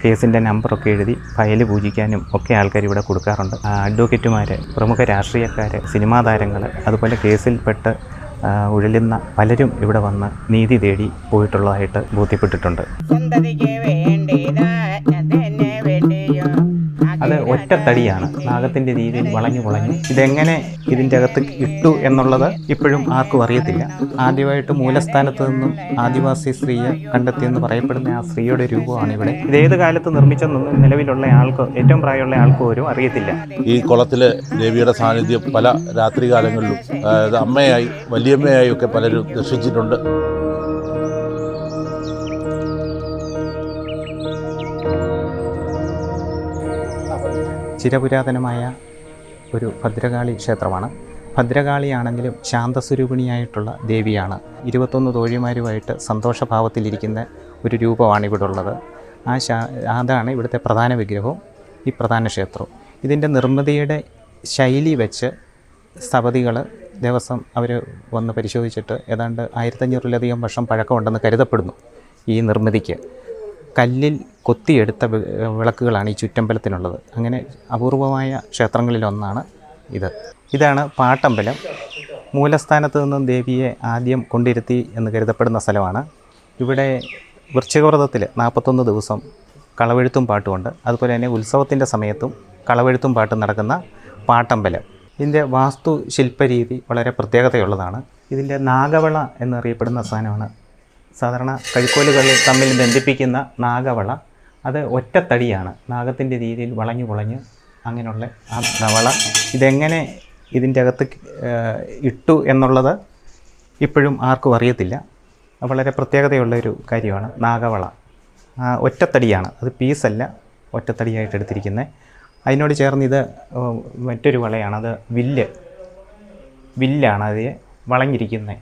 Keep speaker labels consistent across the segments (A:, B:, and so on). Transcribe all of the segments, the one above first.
A: കേസിൻ്റെ നമ്പറൊക്കെ എഴുതി ഫയൽ പൂജിക്കാനും ഒക്കെ ആൾക്കാർ ഇവിടെ കൊടുക്കാറുണ്ട്. അഡ്വക്കേറ്റുമാർ, പ്രമുഖ രാഷ്ട്രീയക്കാർ, സിനിമാ താരങ്ങൾ, അതുപോലെ കേസിൽപ്പെട്ട് ഉഴലുന്ന പലരും ഇവിടെ വന്ന് നീതി തേടി പോയിട്ടുള്ളതായിട്ട് ബോധ്യപ്പെട്ടിട്ടുണ്ട്. അത് ഒറ്റത്തടിയാണ്, നാഗത്തിൻ്റെ രീതിയിൽ വളഞ്ഞു ഇതെങ്ങനെ ഇതിൻ്റെ അകത്ത് ഇട്ടു എന്നുള്ളത് ഇപ്പോഴും ആർക്കും അറിയത്തില്ല. ആദ്യമായിട്ട് മൂലസ്ഥാനത്ത് നിന്നും ആദിവാസി സ്ത്രീയെ കണ്ടെത്തിയെന്ന് പറയപ്പെടുന്ന ആ സ്ത്രീയുടെ രൂപമാണ് ഇവിടെ. ഇതേത് കാലത്ത് നിർമ്മിച്ചെന്നൊന്നും നിലവിലുള്ള ആൾക്ക്, ഏറ്റവും പ്രായമുള്ള ആൾക്ക് പോലും അറിയത്തില്ല.
B: ഈ കുളത്തിലെ ദേവിയുടെ സാന്നിധ്യം പല രാത്രികാലങ്ങളിലും അമ്മയായി, വലിയമ്മയായി ഒക്കെ പലരും ദർശിച്ചിട്ടുണ്ട്.
A: ചിരപുരാതനമായ ഒരു ഭദ്രകാളി ക്ഷേത്രമാണ്. ഭദ്രകാളിയാണെങ്കിലും ശാന്തസ്വരൂപിണിയായിട്ടുള്ള ദേവിയാണ്. 21 തോഴിമാരുമായിട്ട് സന്തോഷഭാവത്തിലിരിക്കുന്ന ഒരു രൂപമാണ് ഇവിടെ ഉള്ളത്. അതാണ് ഇവിടുത്തെ പ്രധാന വിഗ്രഹവും ഈ പ്രധാന ക്ഷേത്രവും. ഇതിൻ്റെ നിർമ്മിതിയുടെ ശൈലി വെച്ച് സ്ഥപതികൾ ദേവസ്വം അവർ വന്ന് പരിശോധിച്ചിട്ട് ഏതാണ്ട് 1500-ലധികം വർഷം പഴക്കമുണ്ടെന്ന് കരുതപ്പെടുന്നു. ഈ നിർമ്മിതിക്ക് കല്ലിൽ കൊത്തിയെടുത്ത വിളക്കുകളാണ് ഈ ചുറ്റമ്പലത്തിനുള്ളത്. അങ്ങനെ അപൂർവമായ ക്ഷേത്രങ്ങളിലൊന്നാണ് ഇത്. ഇതാണ് പാട്ടമ്പലം. മൂലസ്ഥാനത്ത് നിന്നും ദേവിയെ ആദ്യം കൊണ്ടിരുത്തി എന്ന് കരുതപ്പെടുന്ന സ്ഥലമാണ്. ഇവിടെ വൃശ്ചികവ്രതത്തിൽ 41 ദിവസം കളവെഴുത്തും പാട്ടുമുണ്ട്. അതുപോലെ തന്നെ ഉത്സവത്തിൻ്റെ സമയത്തും കളവെഴുത്തും പാട്ടും നടക്കുന്ന പാട്ടമ്പലം. ഇതിൻ്റെ വാസ്തുശില്പരീതി വളരെ പ്രത്യേകതയുള്ളതാണ്. ഇതിൻ്റെ നാഗവള എന്നറിയപ്പെടുന്ന സാധനമാണ്. സാധാരണ കഴുക്കോലുകൾ തമ്മിൽ ബന്ധിപ്പിക്കുന്ന നാഗവള, അത് ഒറ്റത്തടിയാണ്, നാഗത്തിൻ്റെ രീതിയിൽ വളഞ്ഞ് അങ്ങനെയുള്ള ആ വള ഇതെങ്ങനെ ഇതിൻ്റെ അകത്ത് ഇട്ടു എന്നുള്ളത് ഇപ്പോഴും ആർക്കും അറിയത്തില്ല. വളരെ പ്രത്യേകതയുള്ളൊരു കാര്യമാണ് നാഗവള. ഒറ്റത്തടിയാണ്, അത് പീസല്ല, ഒറ്റത്തടിയായിട്ട് എടുത്തിരിക്കുന്നത്. അതിനോട് ചേർന്ന് ഇത് മറ്റൊരു വളയാണ്, അത് വില്ലാണ്. അത് വളഞ്ഞിരിക്കുന്നത്,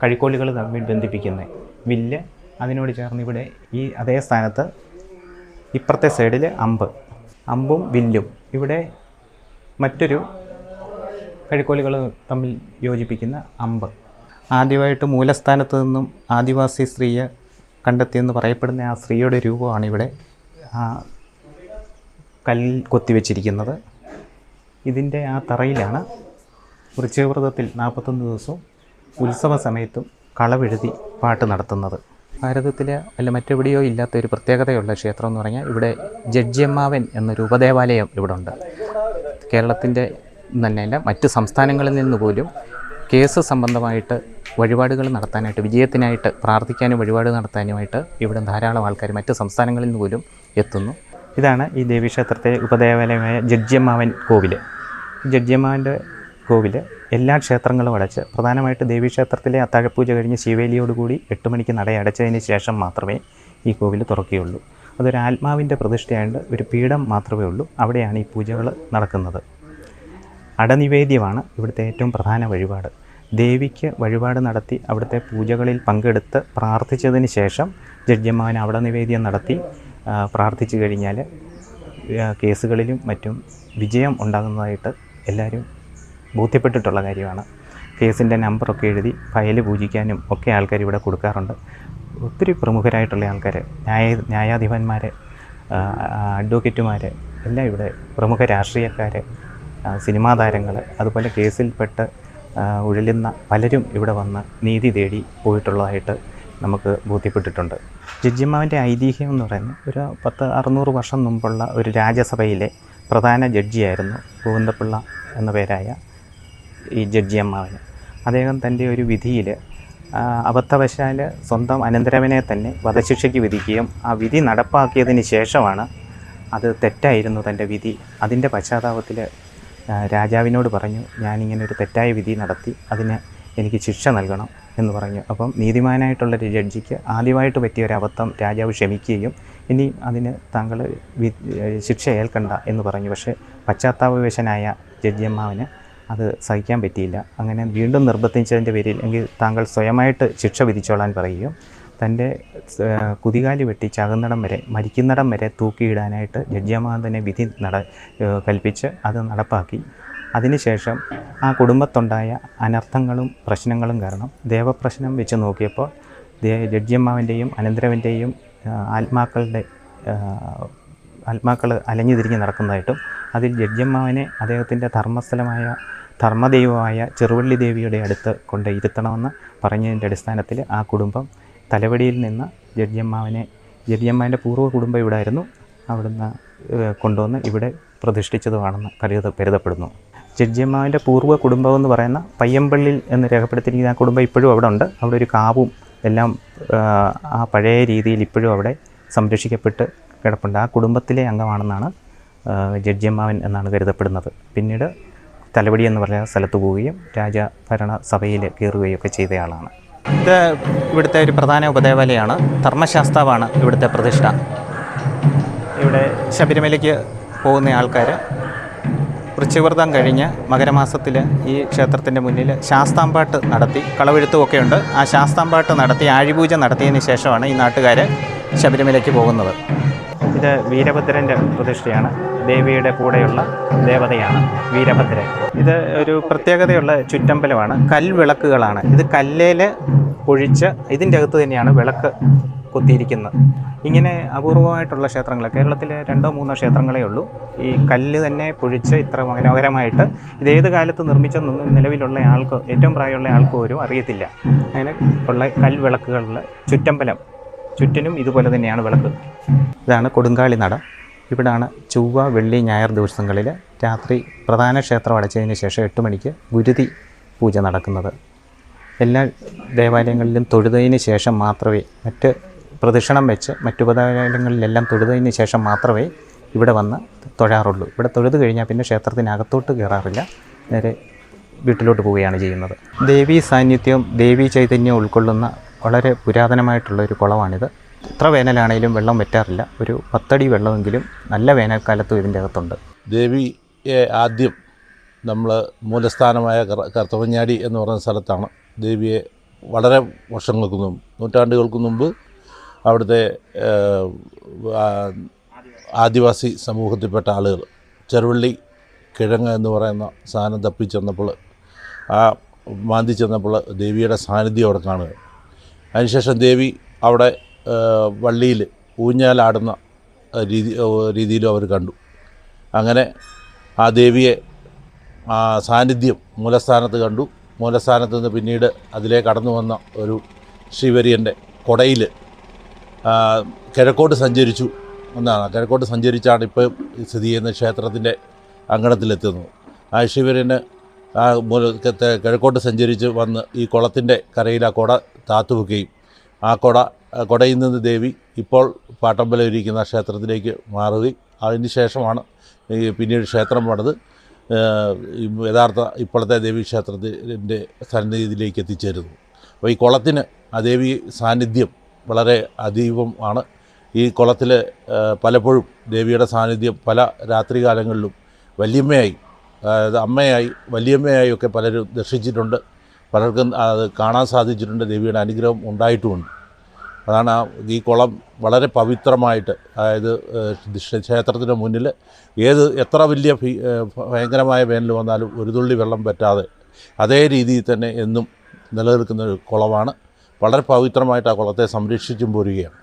A: കഴുക്കോലുകൾ തമ്മിൽ ബന്ധിപ്പിക്കുന്ന വില്ല്. അതിനോട് ചേർന്ന് ഇവിടെ ഈ അതേ സ്ഥാനത്ത് ഇപ്പുറത്തെ സൈഡിൽ അമ്പും വില്ലും. ഇവിടെ മറ്റൊരു കഴുക്കോലുകൾ തമ്മിൽ യോജിപ്പിക്കുന്ന അമ്പ്. ആദ്യമായിട്ട് മൂലസ്ഥാനത്ത് നിന്നും ആദിവാസി സ്ത്രീയെ കണ്ടെത്തിയെന്ന് പറയപ്പെടുന്ന ആ സ്ത്രീയുടെ രൂപമാണ് ഇവിടെ കല്ലിൽ കൊത്തിവെച്ചിരിക്കുന്നത്. ഇതിൻ്റെ ആ തറയിലാണ് വൃശ്ചികവ്രതത്തിൽ 41 ദിവസവും ഉത്സവ സമയത്തും കളവെഴുതി പാട്ട് നടത്തുന്നത്. ഭാരതത്തിൽ അല്ല മറ്റെവിടെയോ ഇല്ലാത്ത ഒരു പ്രത്യേകതയുള്ള ക്ഷേത്രം എന്ന് പറഞ്ഞാൽ ഇവിടെ ജഡ്ജിയമ്മാവൻ എന്നൊരു ഉപദേവാലയം ഇവിടെ ഉണ്ട്. കേരളത്തിൻ്റെ തന്നെയല്ല, മറ്റ് സംസ്ഥാനങ്ങളിൽ നിന്ന് പോലും കേസ് സംബന്ധമായിട്ട് വഴിപാടുകൾ നടത്താനായിട്ട്, വിജയത്തിനായിട്ട് പ്രാർത്ഥിക്കാനും വഴിപാട് നടത്താനുമായിട്ട് ഇവിടെ ധാരാളം ആൾക്കാർ മറ്റ് സംസ്ഥാനങ്ങളിൽ നിന്ന് പോലും എത്തുന്നു. ഇതാണ് ഈ ദേവീക്ഷേത്രത്തെ ഉപദേവാലയമായ ജഡ്ജിയമ്മാവൻ കോവിൽ. ജഡ്ജിയമ്മാവൻ്റെ കോവിൽ എല്ലാ ക്ഷേത്രങ്ങളും അടച്ച്, പ്രധാനമായിട്ട് ദേവീക്ഷേത്രത്തിലെ അത്താഴപ്പൂജ കഴിഞ്ഞ് ശിവേലിയോടുകൂടി 8 മണിക്ക് നട അടച്ചതിന് ശേഷം മാത്രമേ ഈ കോവിൽ തുറക്കുകയുള്ളൂ. അതൊരു ആത്മാവിൻ്റെ പ്രതിഷ്ഠയായതുകൊണ്ട് ഒരു പീഠം മാത്രമേ ഉള്ളൂ. അവിടെയാണ് ഈ പൂജകൾ നടക്കുന്നത്. അടനിവേദ്യമാണ് ഇവിടുത്തെ ഏറ്റവും പ്രധാന വഴിപാട്. ദേവിക്ക് വഴിപാട് നടത്തി അവിടുത്തെ പൂജകളിൽ പങ്കെടുത്ത് പ്രാർത്ഥിച്ചതിന് ശേഷം ജഡ്ജിയമ്മാവൻ അടനിവേദ്യം നടത്തി പ്രാർത്ഥിച്ചു കഴിഞ്ഞാൽ കേസുകളിലും മറ്റും വിജയം ഉണ്ടാകുന്നതായിട്ട് എല്ലാവരും ബോധ്യപ്പെട്ടിട്ടുള്ള കാര്യമാണ്. കേസിൻ്റെ നമ്പറൊക്കെ എഴുതി ഫയൽ പൂജിക്കാനും ഒക്കെ ആൾക്കാർ ഇവിടെ കൊടുക്കാറുണ്ട്. ഒത്തിരി പ്രമുഖരായിട്ടുള്ള ആൾക്കാർ, ന്യായാധിപന്മാർ, അഡ്വക്കേറ്റുമാർ എല്ലാം ഇവിടെ, പ്രമുഖ രാഷ്ട്രീയക്കാർ, സിനിമാ താരങ്ങൾ, അതുപോലെ കേസിൽപ്പെട്ട് ഉഴലുന്ന പലരും ഇവിടെ വന്ന് നീതി തേടി പോയിട്ടുള്ളതായിട്ട് നമുക്ക് ബോധ്യപ്പെട്ടിട്ടുണ്ട്. ജഡ്ജിയമ്മാവൻ്റെ ഐതിഹ്യം എന്ന് പറയുന്നത് ഒരു 600 വർഷം മുമ്പുള്ള ഒരു രാജസഭയിലെ പ്രധാന ജഡ്ജിയായിരുന്നു ഗോവിന്ദപിള്ള എന്ന പേരായ ഈ ജഡ്ജിയമ്മാവന്. അദ്ദേഹം തൻ്റെ ഒരു വിധിയിൽ അബദ്ധവശാൽ സ്വന്തം അനന്തരവനെ തന്നെ വധശിക്ഷയ്ക്ക് വിധിക്കുകയും ആ വിധി നടപ്പാക്കിയതിന് ശേഷമാണ് അത് തെറ്റായിരുന്നു തൻ്റെ വിധി. അതിൻ്റെ പശ്ചാത്താപത്തിൽ രാജാവിനോട് പറഞ്ഞു, ഞാനിങ്ങനെ ഒരു തെറ്റായ വിധി നടത്തി, അതിന് എനിക്ക് ശിക്ഷ നൽകണം എന്ന് പറഞ്ഞു. അപ്പം നീതിമാനായിട്ടുള്ളൊരു ജഡ്ജിക്ക് ആദ്യമായിട്ട് പറ്റിയ ഒരു അബദ്ധം രാജാവ് ക്ഷമിക്കുകയും ഇനി അതിന് താങ്കൾ ശിക്ഷ ഏൽക്കണ്ട എന്ന് പറഞ്ഞു. പക്ഷേ പശ്ചാത്താപവിവശനായ ജഡ്ജിയമ്മാവന് അത് സഹിക്കാൻ പറ്റിയില്ല. അങ്ങനെ വീണ്ടും നിർബന്ധിച്ചതിൻ്റെ പേരിൽ എങ്കിൽ താങ്കൾ സ്വയമായിട്ട് ശിക്ഷ വിധിച്ചോളാൻ പറയുകയും തൻ്റെ കുതികാലി വെട്ടി ചാകുന്നിടം വരെ, മരിക്കുന്നിടം വരെ തൂക്കിയിടാനായിട്ട് ജഡ്ജിയമ്മാവൻ തന്നെ വിധി കൽപ്പിച്ച് അത് നടപ്പാക്കി. അതിനുശേഷം ആ കുടുംബത്തുണ്ടായ അനർത്ഥങ്ങളും പ്രശ്നങ്ങളും കാരണം ദേവപ്രശ്നം വെച്ച് നോക്കിയപ്പോൾ ജഡ്ജിയമ്മാവൻ്റെയും അനന്തരവൻ്റെയും ആത്മാക്കളുടെ ആത്മാക്കൾ അലഞ്ഞു തിരിഞ്ഞ് നടക്കുന്നതായിട്ടും അതിൽ ജഡ്ജിയമ്മാവനെ അദ്ദേഹത്തിൻ്റെ ധർമ്മസ്ഥലമായ ധർമ്മദൈവമായ ചെറുവള്ളി ദേവിയുടെ അടുത്ത് കൊണ്ട് ഇരുത്തണമെന്ന് പറഞ്ഞതിൻ്റെ അടിസ്ഥാനത്തിൽ ആ കുടുംബം തലവടിയിൽ നിന്ന് ജഡ്ജിയമ്മാവൻ്റെ പൂർവ്വ കുടുംബം ഇവിടെ ആയിരുന്നു, അവിടുന്ന് കൊണ്ടുവന്ന് ഇവിടെ പ്രതിഷ്ഠിച്ചതുമാണെന്ന് കരുതപ്പെടുന്നു. ജഡ്ജിയമ്മാവൻ്റെ പൂർവ്വ കുടുംബം എന്ന് പറയുന്ന പയ്യമ്പള്ളിൽ എന്ന് രേഖപ്പെടുത്തിയിരിക്കുന്ന ആ കുടുംബം ഇപ്പോഴും അവിടെ ഉണ്ട്. അവിടെ ഒരു കാവും എല്ലാം ആ പഴയ രീതിയിൽ ഇപ്പോഴും അവിടെ സംരക്ഷിക്കപ്പെട്ട് കിടപ്പുണ്ട്. ആ കുടുംബത്തിലെ അംഗമാണെന്നാണ് ജഡ്ജിയമ്മാവൻ എന്നാണ് കരുതപ്പെടുന്നത്. പിന്നീട് തലവടി എന്ന് പറയുന്ന സ്ഥലത്ത് പോവുകയും രാജഭരണ സഭയിൽ കയറുകയും ഒക്കെ ചെയ്തയാളാണ്. ഇത് ഇവിടുത്തെ ഒരു പ്രധാന ഉപദേവാലയമാണ്. ധർമ്മശാസ്താവാണ് ഇവിടുത്തെ പ്രതിഷ്ഠ. ഇവിടെ ശബരിമലയ്ക്ക് പോകുന്ന ആൾക്കാർ വൃശ്ചികവ്രതം കഴിഞ്ഞ് മകരമാസത്തിൽ ഈ ക്ഷേത്രത്തിൻ്റെ മുന്നിൽ ശാസ്താംപാട്ട് നടത്തി, കളവെഴുത്തുമൊക്കെ ഉണ്ട്. ആ ശാസ്താംപാട്ട് നടത്തി ആഴിപൂജ നടത്തിയതിന് ശേഷമാണ് ഈ നാട്ടുകാർ ശബരിമലയ്ക്ക് പോകുന്നത്. ഇത് വീരഭദ്രൻ്റെ പ്രതിഷ്ഠയാണ്. ദേവിയുടെ കൂടെയുള്ള ദേവതയാണ് വീരഭദ്രൻ. ഇത് ഒരു പ്രത്യേകതയുള്ള ചുറ്റമ്പലമാണ്. കൽവിളക്കുകളാണ്. ഇത് കല്ലേൽ ഒഴിച്ച് ഇതിൻ്റെ അകത്ത് തന്നെയാണ് വിളക്ക് കൊത്തിയിരിക്കുന്നത്. ഇങ്ങനെ അപൂർവമായിട്ടുള്ള ക്ഷേത്രങ്ങൾ കേരളത്തിൽ 2-3 ക്ഷേത്രങ്ങളേ ഉള്ളൂ. ഈ കല്ല് തന്നെ പൊഴിച്ച് ഇത്ര മനോഹരമായിട്ട് ഇതേത് കാലത്ത് നിർമ്മിച്ചെന്നൊന്നും നിലവിലുള്ള ആൾക്ക്, ഏറ്റവും പ്രായമുള്ള ആൾക്ക് പോലും അറിയത്തില്ല. അങ്ങനെ ഉള്ള കൽവിളക്കുകളുള്ള ചുറ്റമ്പലം, ചുറ്റിനും ഇതുപോലെ തന്നെയാണ് വിളക്ക്. ഇതാണ് കൊടുങ്കാളി നട. ഇവിടാണ് ചൊവ്വ, വെള്ളി, ഞായർ ദിവസങ്ങളിൽ രാത്രി പ്രധാന ക്ഷേത്രം അടച്ചതിന് ശേഷം 8 മണിക്ക് ഗുരുതി പൂജ നടക്കുന്നത്. എല്ലാ ദേവാലയങ്ങളിലും തൊഴുതതിന് ശേഷം മാത്രമേ, മറ്റ് പ്രദക്ഷിണം വെച്ച് മറ്റുപദേവാലയങ്ങളിലെല്ലാം തൊഴുതതിന് ശേഷം മാത്രമേ ഇവിടെ വന്ന് തൊഴാറുള്ളൂ. ഇവിടെ തൊഴുത് കഴിഞ്ഞാൽ പിന്നെ ക്ഷേത്രത്തിനകത്തോട്ട് കയറാറില്ല, നേരെ വീട്ടിലോട്ട് പോവുകയാണ് ചെയ്യുന്നത്. ദേവീ സാന്നിധ്യവും ദേവീ ചൈതന്യവും ഉൾക്കൊള്ളുന്ന വളരെ പുരാതനമായിട്ടുള്ളൊരു കുളമാണിത്. എത്ര വേനലാണെങ്കിലും വെള്ളം വറ്റാറില്ല. ഒരു 10 അടി വെള്ളമെങ്കിലും നല്ല വേനൽക്കാലത്തും ഇതിൻ്റെ അകത്തുണ്ട്.
B: ദേവിയെ ആദ്യം നമ്മൾ മൂലസ്ഥാനമായ കർത്തവഞ്ഞാടി എന്ന് പറയുന്ന സ്ഥലത്താണ് ദേവിയെ വളരെ വർഷങ്ങൾക്ക് മുമ്പ്, നൂറ്റാണ്ടുകൾക്ക് മുമ്പ് അവിടുത്തെ ആദിവാസി സമൂഹത്തിൽപ്പെട്ട ആളുകൾ ചെറുവള്ളി കിഴങ്ങ് എന്ന് പറയുന്ന സാധനം തപ്പിച്ചെന്നപ്പോൾ, ആ മാന്തി ചെന്നപ്പോൾ ദേവിയുടെ സാന്നിധ്യം അവിടെ കാണുക. അതിനുശേഷം ദേവി അവിടെ വള്ളിയിൽ ഊഞ്ഞാലാടുന്ന രീതിയിലും അവർ കണ്ടു. അങ്ങനെ ആ ദേവിയെ ആ സാന്നിധ്യം മൂലസ്ഥാനത്ത് കണ്ടു. മൂലസ്ഥാനത്ത് നിന്ന് പിന്നീട് അതിലേ കടന്നു വന്ന ഒരു ശ്രീവര്യൻ്റെ കൊടയിൽ കിഴക്കോട്ട് സഞ്ചരിച്ചു എന്നാണ്. കിഴക്കോട്ട് സഞ്ചരിച്ചാണ് ഇപ്പോൾ സ്ഥിതി ചെയ്യുന്ന ക്ഷേത്രത്തിൻ്റെ അങ്കണത്തിലെത്തുന്നത്. ആ ശ്രീവര്യന് ആ കിഴക്കോട്ട് സഞ്ചരിച്ച് വന്ന് ഈ കുളത്തിൻ്റെ കരയിൽ ആ കൊട താത്തുവെക്കുകയും ആ കൊടയിൽ നിന്ന് ദേവി ഇപ്പോൾ പാട്ടമ്പലം ഇരിക്കുന്ന ക്ഷേത്രത്തിലേക്ക് മാറുകയും അതിന് ശേഷമാണ് പിന്നീട് ക്ഷേത്രം പണിത് യഥാർത്ഥ ഇപ്പോഴത്തെ ദേവീക്ഷേത്രത്തിൻ്റെ സന്നിധിയിലേക്ക് എത്തിച്ചേരുന്നു. അപ്പോൾ ഈ കുളത്തിന് ആ ദേവി സാന്നിധ്യം വളരെ അതീവമാണ്. ഈ കുളത്തിൽ പലപ്പോഴും ദേവിയുടെ സാന്നിധ്യം പല രാത്രികാലങ്ങളിലും വല്യമ്മയായി, അതായത് അമ്മയായി, വല്യമ്മയായി ഒക്കെ പലരും ദർശിച്ചിട്ടുണ്ട്. പലർക്കും അത് കാണാൻ സാധിച്ചിട്ടുണ്ട്. ദേവിയുടെ അനുഗ്രഹം ഉണ്ടായിട്ടുമുണ്ട്. അതാണ് ഈ കുളം വളരെ പവിത്രമായിട്ട്, അതായത് ക്ഷേത്രത്തിന് മുന്നിൽ എത്ര വലിയ ഭയങ്കരമായ വേനൽ വന്നാലും ഒരു തുള്ളി വെള്ളം പറ്റാതെ അതേ രീതിയിൽ തന്നെ എന്നും നിലനിൽക്കുന്ന ഒരു കുളമാണ്. വളരെ പവിത്രമായിട്ട് ആ കുളത്തെ സംരക്ഷിച്ചും പോരുകയാണ്.